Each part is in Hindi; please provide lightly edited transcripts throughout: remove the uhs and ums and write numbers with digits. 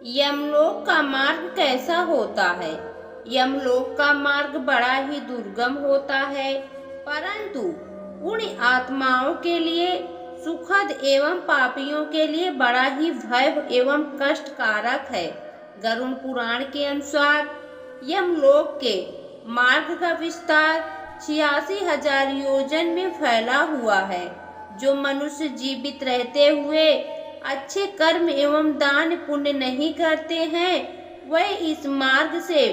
यमलोक का मार्ग कैसा होता है? यमलोक का मार्ग बड़ा ही दुर्गम होता है, परंतु पुण्य आत्माओं के लिए सुखद एवं पापियों के लिए बड़ा ही भय एवं कष्टकारक है। गरुड़ पुराण के अनुसार यमलोक के मार्ग का विस्तार 86,000 योजन में फैला हुआ है। जो मनुष्य जीवित रहते हुए अच्छे कर्म एवं दान पुण्य नहीं करते हैं, वह इस मार्ग से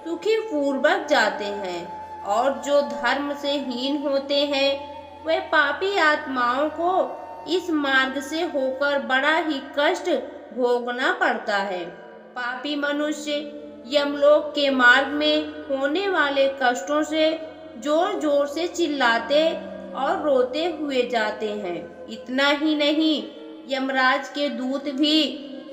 सुखी पूर्वक जाते हैं, और जो धर्म से हीन होते हैं, वह पापी आत्माओं को इस मार्ग से होकर बड़ा ही कष्ट भोगना पड़ता है। पापी मनुष्य यमलोक के मार्ग में होने वाले कष्टों से जोर जोर से चिल्लाते और रोते हुए जाते हैं। इतना ही नहीं, यमराज के दूत भी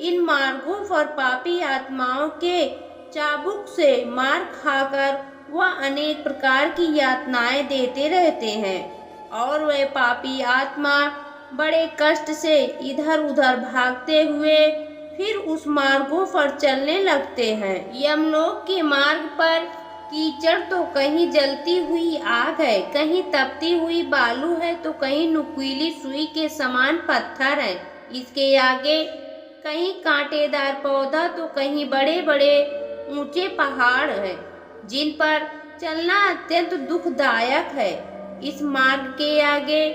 इन मार्गों पर पापी आत्माओं के चाबुक से मार खाकर वह अनेक प्रकार की यातनाएं देते रहते हैं, और वह पापी आत्मा बड़े कष्ट से इधर उधर भागते हुए फिर उस मार्गों पर चलने लगते हैं। यमलोक के मार्ग पर कीचड़ तो कहीं जलती हुई आग है, कहीं तपती हुई बालू है, तो कहीं नुकीली सुई के समान पत्थर है। इसके आगे कहीं कांटेदार पौधा तो कहीं बड़े बड़े ऊंचे पहाड़ हैं, जिन पर चलना अत्यंत दुखदायक है। इस मार्ग के आगे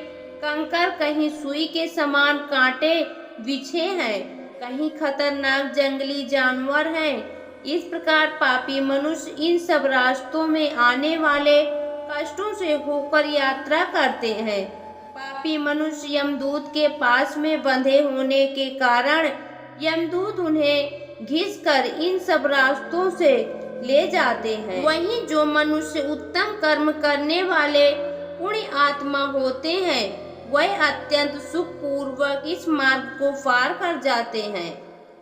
कंकर कहीं सुई के समान कांटे बिछे हैं, कहीं खतरनाक जंगली जानवर हैं। इस प्रकार पापी मनुष्य इन सब रास्तों में आने वाले कष्टों से होकर यात्रा करते हैं। पापी मनुष्य यमदूत के पास में बंधे होने के कारण यमदूत उन्हें घिसकर इन सब रास्तों से ले जाते हैं। वहीं जो मनुष्य उत्तम कर्म करने वाले पुण्य आत्मा होते हैं, वह अत्यंत सुख पूर्वक इस मार्ग को पार कर जाते हैं।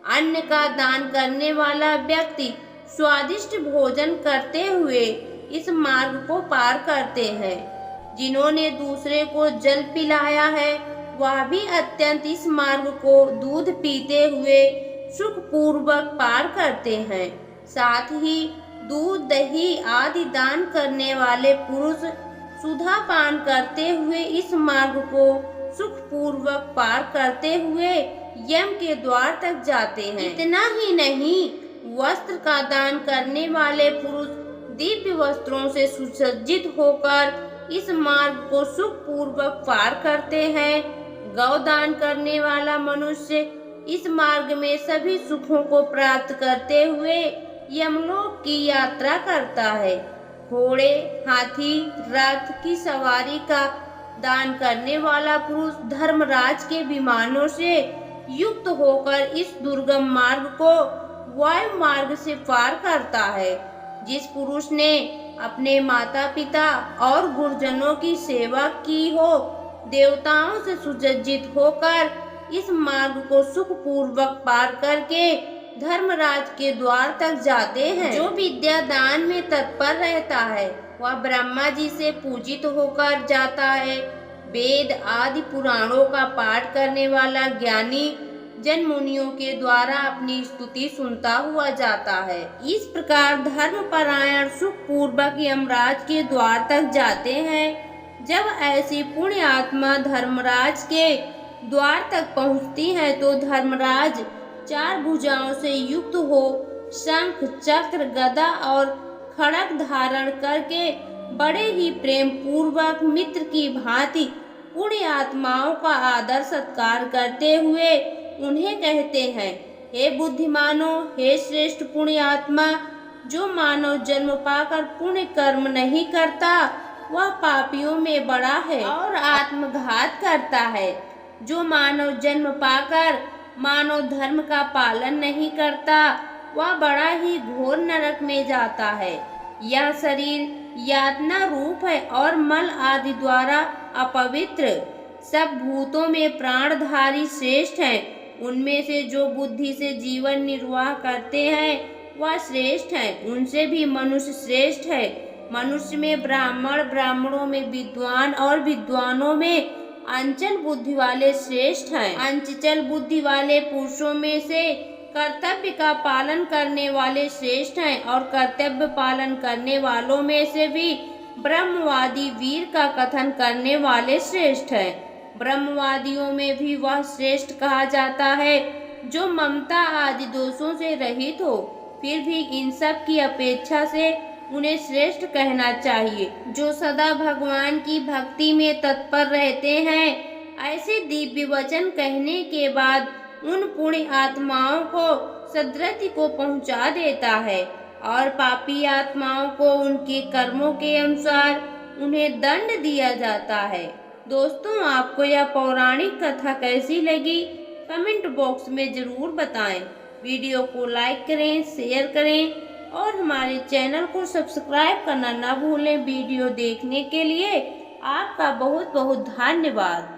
अन्न का दान करने वाला व्यक्ति स्वादिष्ट भोजन करते हुए इस मार्ग को पार करते हैं। जिन्होंने दूसरे को जल पिलाया है, वह भी अत्यंत इस मार्ग को दूध पीते हुए सुख पूर्वक पार करते हैं। साथ ही दूध दही आदि दान करने वाले पुरुष सुधा पान करते हुए इस मार्ग को सुख पूर्वक पार करते हुए यम के द्वार तक जाते हैं। इतना ही नहीं, वस्त्र का दान करने वाले पुरुष दिव्य वस्त्रों से सुसज्जित होकर इस मार्ग को सुख पूर्वक पार करते हैं। गौदान करने वाला मनुष्य इस मार्ग में सभी सुखों को प्राप्त करते हुए यमलोक की यात्रा करता है। घोड़े हाथी रथ की सवारी का दान करने वाला पुरुष धर्मराज के विमानों से युक्त होकर इस दुर्गम मार्ग को वायु मार्ग से पार करता है। जिस पुरुष ने अपने माता पिता और गुरुजनों की सेवा की हो, देवताओं से सुसज्जित होकर इस मार्ग को सुख पूर्वक पार करके धर्मराज के द्वार तक जाते हैं। जो विद्या दान में तत्पर रहता है, वह ब्रह्मा जी से पूजित होकर जाता है। वेद आदि पुराणों का पाठ करने वाला ज्ञानी जन मुनियों के द्वारा अपनी स्तुति सुनता हुआ जाता है। इस प्रकार धर्मपरायण सुख पूर्वक यमराज के द्वार तक जाते हैं। जब ऐसी पुण्य आत्मा धर्मराज के द्वार तक पहुंचती है, तो धर्मराज 4 भुजाओं से युक्त हो शंख चक्र गदा और खड़ग धारण करके बड़े ही प्रेम पूर्वक मित्र की भांति पुण्य आत्माओं का आदर सत्कार करते हुए उन्हें कहते हैं, हे बुद्धिमानों, हे श्रेष्ठ पुण्य आत्मा, जो मानव जन्म पाकर पुण्य कर्म नहीं करता, वह पापियों में बड़ा है और आत्मघात करता है। जो मानव जन्म पाकर मानव धर्म का पालन नहीं करता, वह बड़ा ही घोर नरक में जाता है। यह शरीर यातना रूप है और मल आदि द्वारा अपवित्र। सब भूतों में प्राणधारी श्रेष्ठ हैं। उनमें से जो बुद्धि से जीवन निर्वाह करते हैं, वह श्रेष्ठ हैं। उनसे भी मनुष्य श्रेष्ठ है। मनुष्य में ब्राह्मण, ब्राह्मणों में विद्वान और विद्वानों में अंचल बुद्धि वाले श्रेष्ठ हैं। अंचल बुद्धि वाले पुरुषों में से कर्तव्य का पालन करने वाले श्रेष्ठ हैं और कर्तव्य पालन करने वालों में से भी ब्रह्मवादी वीर का कथन करने वाले श्रेष्ठ हैं। ब्रह्मवादियों में भी वह श्रेष्ठ कहा जाता है जो ममता आदि दोषों से रहित हो। फिर भी इन सब की अपेक्षा से उन्हें श्रेष्ठ कहना चाहिए। जो सदा भगवान की भक्ति में तत्पर रहते हैं, ऐसे दिव्य वचन कहने के बाद उन पुण्य आत्माओं को सद्गति को पहुंचा देता है और पापी आत्माओं को उनके कर्मों के अनुसार उन्हें दंड दिया जाता है। दोस्तों, आपको यह पौराणिक कथा कैसी लगी कमेंट बॉक्स में जरूर बताएं। वीडियो को लाइक करें, शेयर करें और हमारे चैनल को सब्सक्राइब करना ना भूलें। वीडियो देखने के लिए आपका बहुत बहुत धन्यवाद।